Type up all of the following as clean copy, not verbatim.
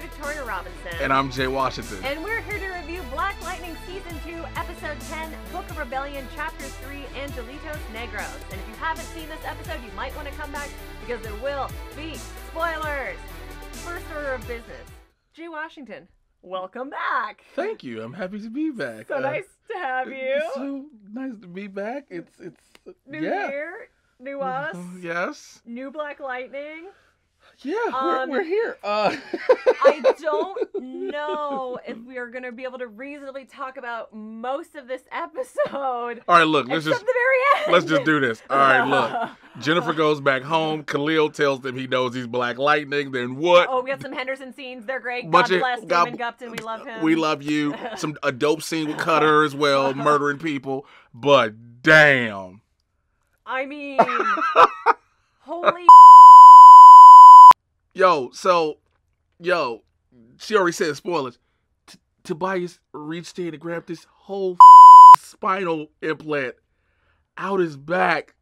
Victoria Robinson. And I'm Jay Washington. And we're here to review Black Lightning Season 2, Episode 10, Book of Rebellion, Chapter 3, Angelitos, Negros. And if you haven't seen this episode, you might want to come back because there will be spoilers. First order of business. Jay Washington, welcome back. Thank you. I'm happy to be back. So nice to have you. It's so nice to be back. It's New year, new us. Yes. New Black Lightning. Yeah, we're here. I don't know if we are going to be able to reasonably talk about most of this episode. All right, look, let's just do this. All right, look. Jennifer goes back home. Khalil tells them he knows he's Black Lightning. Then what? Oh, we got some Henderson scenes. They're great. God bless Damon Gupton. We love him. We love you. A dope scene with Cutter as well, murdering people. But damn. I mean, holy. She already said spoilers. Tobias reached in and grabbed this whole spinal implant out his back.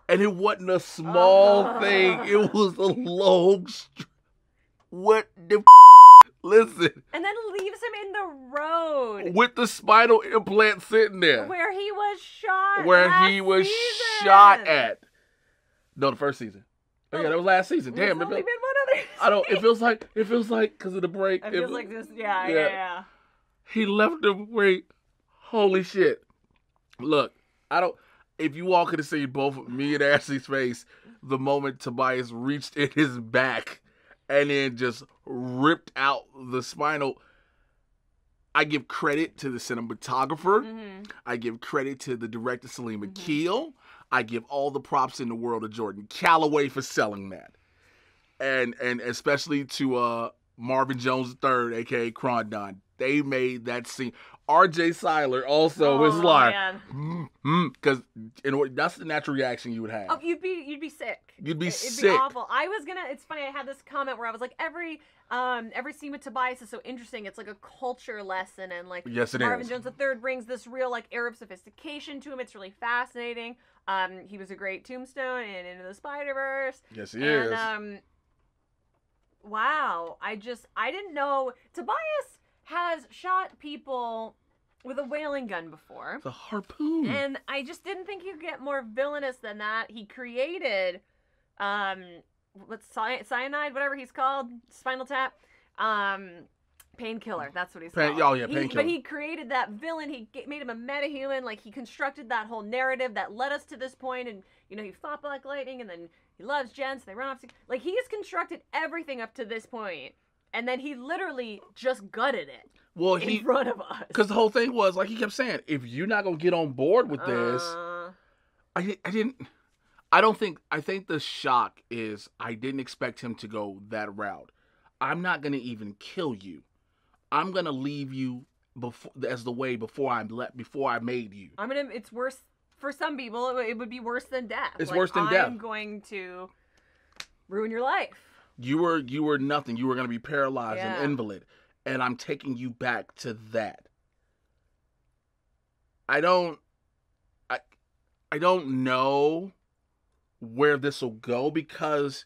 And it wasn't a small thing. It was a long What the Listen. And then leaves him in the road. With the spinal implant sitting there. Where he was shot shot at. No, the first season. Oh, yeah, that was last season. Damn, only been one other season. I don't. It feels like because of the break. It feels like this. Yeah. He left him. Wait, holy shit! Look, I don't. If you all could have seen both me and Ashley's face the moment Tobias reached in his back and then just ripped out the spinal. I give credit to the cinematographer. Mm-hmm. I give credit to the director, Salim Akil. I give all the props in the world to Jordan Calloway for selling that. And especially to Marvin Jones III, a.k.a. Crondon. They made that scene. R.J. Seiler also was like, because that's the natural reaction you would have. Oh, you'd be sick. It'd be awful. It's funny, I had this comment where I was like, every scene with Tobias is so interesting. It's like a culture lesson, and like Marvin Jones III brings this real like Arab sophistication to him. It's really fascinating. He was a great Tombstone and Into the Spider-Verse. Yes, he is. Wow. I didn't know Tobias has shot people with a whaling gun before. The harpoon. And I just didn't think you could get more villainous than that. He created, cyanide, whatever he's called, Spinal Tap, Painkiller. That's what he's called. Painkiller. But he created that villain. He made him a metahuman. Like, he constructed that whole narrative that led us to this point. And, he fought Black Lightning, and then he loves Jen, so they run off. Like, he has constructed everything up to this point. And then he literally just gutted it. Well, in front of us. Because the whole thing was, like he kept saying, if you're not going to get on board with this, I think the shock is I didn't expect him to go that route. I'm not going to even kill you. I'm going to leave you before I made you. It's worse for some people. It would be worse than death. It's worse than death. I'm going to ruin your life. You were nothing. You were going to be paralyzed and invalid. And I'm taking you back to that. I don't know where this will go, because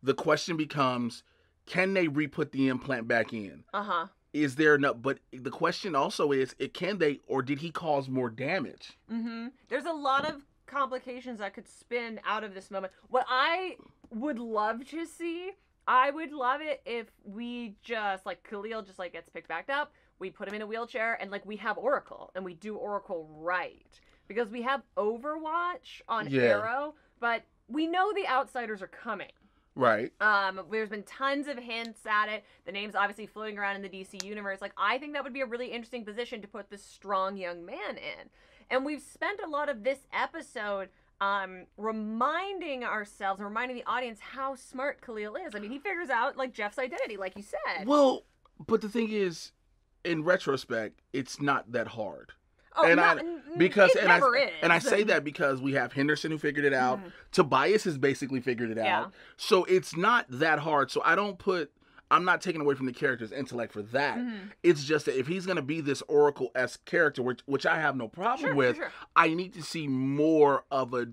the question becomes, can they re-put the implant back in? Uh-huh. Is there enough? But the question also is, can they, or did he cause more damage? Mm-hmm. There's a lot of complications that could spin out of this moment. What I would love to see, I would love it if we just, like, Khalil just, like, gets picked back up, we put him in a wheelchair, and, like, we have Oracle, and we do Oracle right. Because we have Overwatch on Arrow, but we know the Outsiders are coming. Right. There's been tons of hints at it. The name's obviously floating around in the DC universe. Like, I think that would be a really interesting position to put this strong young man in. And we've spent a lot of this episode reminding ourselves, reminding the audience how smart Khalil is. I mean, he figures out, like, Jeff's identity, like you said. Well, but the thing is, in retrospect, it's not that hard. Oh, and never is. And I say that because we have Henderson who figured it out. Tobias has basically figured it out. So it's not that hard. So I'm not taking away from the character's intellect for that. It's just that if he's going to be this Oracle-esque character, which I have no problem with, I need to see more of a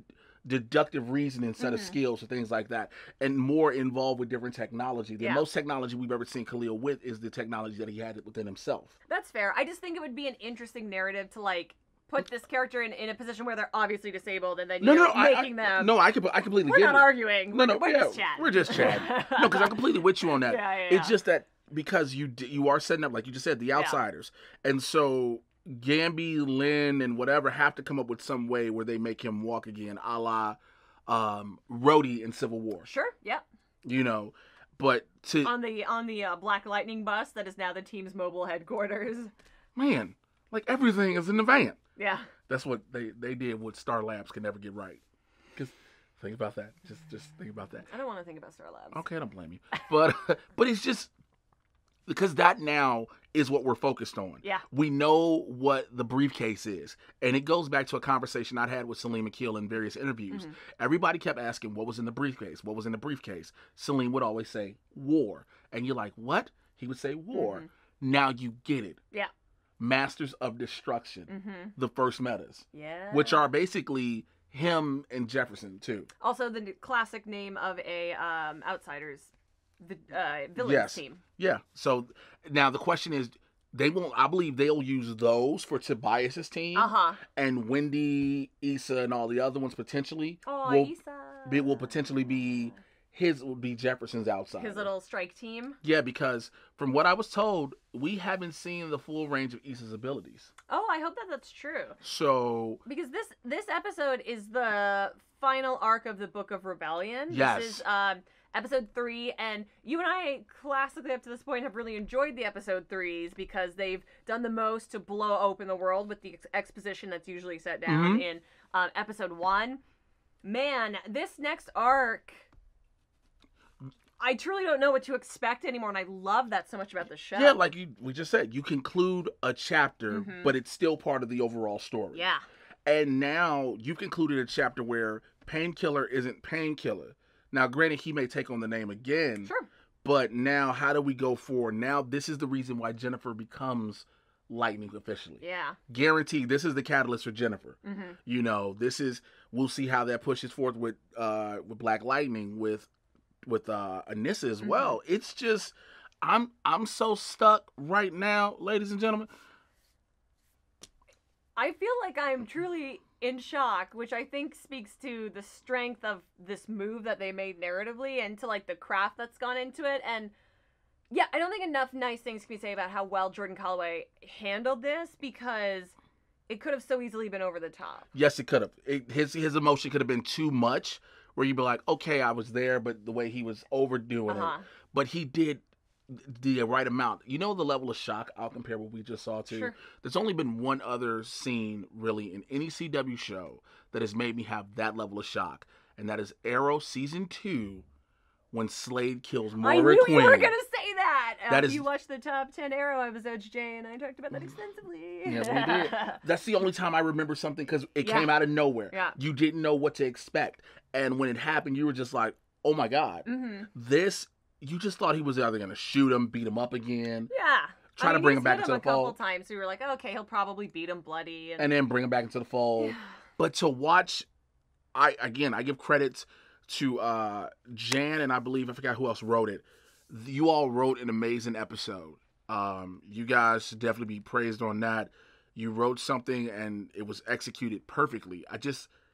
deductive reasoning set of skills or things like that, and more involved with different technology. The most technology we've ever seen Khalil with is the technology that he had within himself. That's fair. I just think it would be an interesting narrative to like put this character in a position where they're obviously disabled, and then making them. No, I completely we're get not it. arguing. We're just chatting. We're just chatting. No, because I'm completely with you on that. Yeah. It's just that because you are setting up, like you just said, the outsiders, and so Gamby, Lynn, and whatever have to come up with some way where they make him walk again, a la Rhodey in Civil War. Sure. Yeah. You know, but on the Black Lightning bus that is now the team's mobile headquarters. Man, like everything is in the van. Yeah. That's what they did what Star Labs can never get right. Because think about that. Just think about that. I don't want to think about Star Labs. Okay, I don't blame you. But it's just because that now is what we're focused on. Yeah. We know what the briefcase is. And it goes back to a conversation I'd had with Salim Akil in various interviews. Mm-hmm. Everybody kept asking what was in the briefcase. What was in the briefcase? Salim would always say war. And you're like, what? He would say war. Mm-hmm. Now you get it. Yeah. Masters of Destruction, the first metas, which are basically him and Jefferson too. Also, the classic name of a Outsiders villains team. Yeah. So now the question is, they won't. I believe they'll use those for Tobias's team, and Wendy, Issa, and all the other ones potentially will potentially be. His would be Jefferson's outside. His little strike team? Yeah, because from what I was told, we haven't seen the full range of Issa's abilities. Oh, I hope that's true. So... Because this episode is the final arc of the Book of Rebellion. Yes. This is episode 3, and you and I, classically up to this point, have really enjoyed the episode 3s because they've done the most to blow open the world with the exposition that's usually set down in episode 1. Man, this next arc... I truly don't know what to expect anymore, and I love that so much about the show. Yeah, like we just said, you conclude a chapter, but it's still part of the overall story. Yeah. And now you've concluded a chapter where Painkiller isn't Painkiller. Now, granted, he may take on the name again. Sure. But now, how do we go forward? Now, this is the reason why Jennifer becomes Lightning officially. Yeah. Guaranteed, this is the catalyst for Jennifer. You know, we'll see how that pushes forth with Black Lightning, with Anissa as well. It's just I'm so stuck right now, ladies and gentlemen. I feel like I'm truly in shock, which I think speaks to the strength of this move that they made narratively and to like the craft that's gone into it. And yeah, I don't think enough nice things can be said about how well Jordan Calloway handled this, because it could have so easily been over the top. Yes, it could have. His emotion could have been too much, where you'd be like, okay, I was there, but the way he was overdoing it. But he did the right amount. You know the level of shock I'll compare what we just saw to? Sure. There's only been one other scene, really, in any CW show that has made me have that level of shock, and that is Arrow Season 2, when Slade kills Moira Queen. I knew you were going to say that! Is... You watched the top 10 Arrow episodes, Jay, and I talked about that extensively. Yes, we did. That's the only time I remember something, because it came out of nowhere. Yeah. You didn't know what to expect. And when it happened, you were just like, oh my God. You just thought he was either going to shoot him, beat him up again. Yeah. Try to bring him back into the fold. A couple times, we were like, oh, okay, he'll probably beat him bloody. And then bring him back into the fold. Yeah. But to watch, I give credit to Jan, and I forgot who else wrote it. You all wrote an amazing episode. You guys should definitely be praised on that. You wrote something, and it was executed perfectly.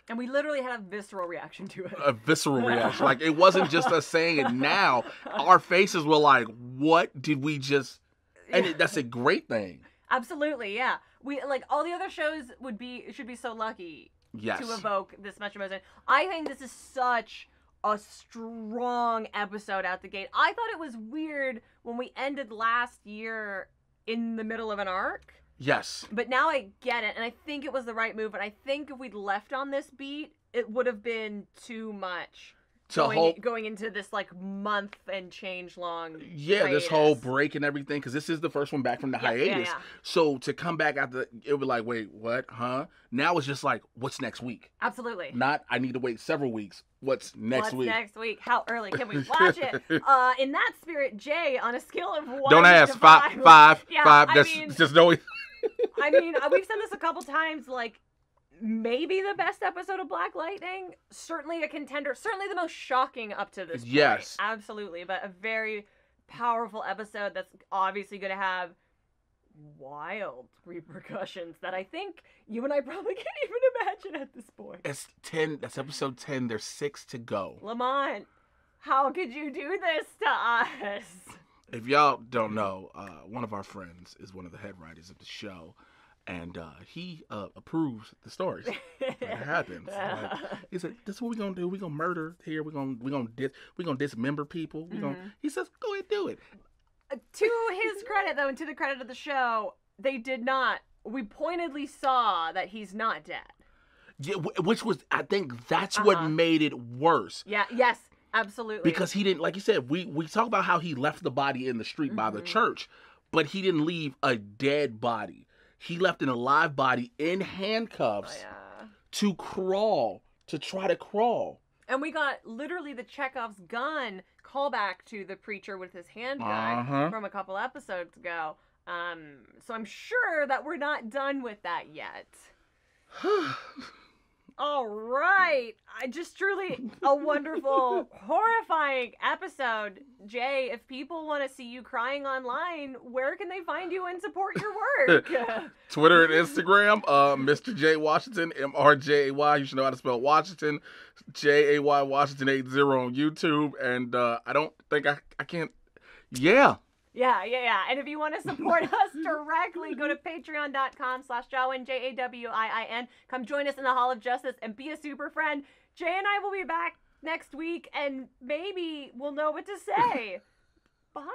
And we literally had a visceral reaction to it. A visceral reaction. Like, it wasn't just us saying it now. Our faces were like, what did we just... And that's a great thing. Absolutely, yeah. We, like, all the other shows should be so lucky to evoke this much emotion. I think this is such a strong episode out the gate. I thought it was weird when we ended last year in the middle of an arc. Yes. But now I get it, and I think it was the right move, and I think if we'd left on this beat, it would have been too much. Going into this, like, month and change long hiatus. This whole break and everything, because this is the first one back from the hiatus. Yeah. So to come back after, it would be like, wait, what, huh? Now it's just like, what's next week? Absolutely. Not, I need to wait several weeks. What's next week? What's next week? How early can we watch it? In that spirit, Jay, on a scale of 1 Don't ask. to 5. 5. Yeah, 5. That's just no... I mean, we've said this a couple times, like, maybe the best episode of Black Lightning. Certainly a contender. Certainly the most shocking up to this point. Yes. Absolutely. But a very powerful episode that's obviously going to have wild repercussions that I think you and I probably can't even imagine at this point. It's 10. That's episode 10. There's 6 to go. Lamont, how could you do this to us? If y'all don't know, one of our friends is one of the head writers of the show, and he approves the stories that happens. Like, he said, "This is what we're gonna do. We're gonna murder here. We're gonna dismember people. He says, "Go ahead, do it." To his credit, though, and to the credit of the show, they did not. We pointedly saw that he's not dead. Yeah, which was, I think, that's what made it worse. Yeah. Yes. Absolutely. Because he didn't, like you said, we talk about how he left the body in the street by the church, but he didn't leave a dead body. He left an alive body in handcuffs to try to crawl. And we got literally the Chekhov's gun callback to the preacher with his handgun from a couple episodes ago. So I'm sure that we're not done with that yet. All right. Just truly a wonderful, horrifying episode. Jay, if people want to see you crying online, where can they find you and support your work? Twitter and Instagram, Mr. J Washington, MRJAY. You should know how to spell Washington. JAY Washington 80 on YouTube. And I don't think I can't. Yeah. Yeah. And if you want to support us directly, go to patreon.com/Jawiin, Jawiin. Come join us in the Hall of Justice and be a super friend. Jay and I will be back next week, and maybe we'll know what to say. Bye.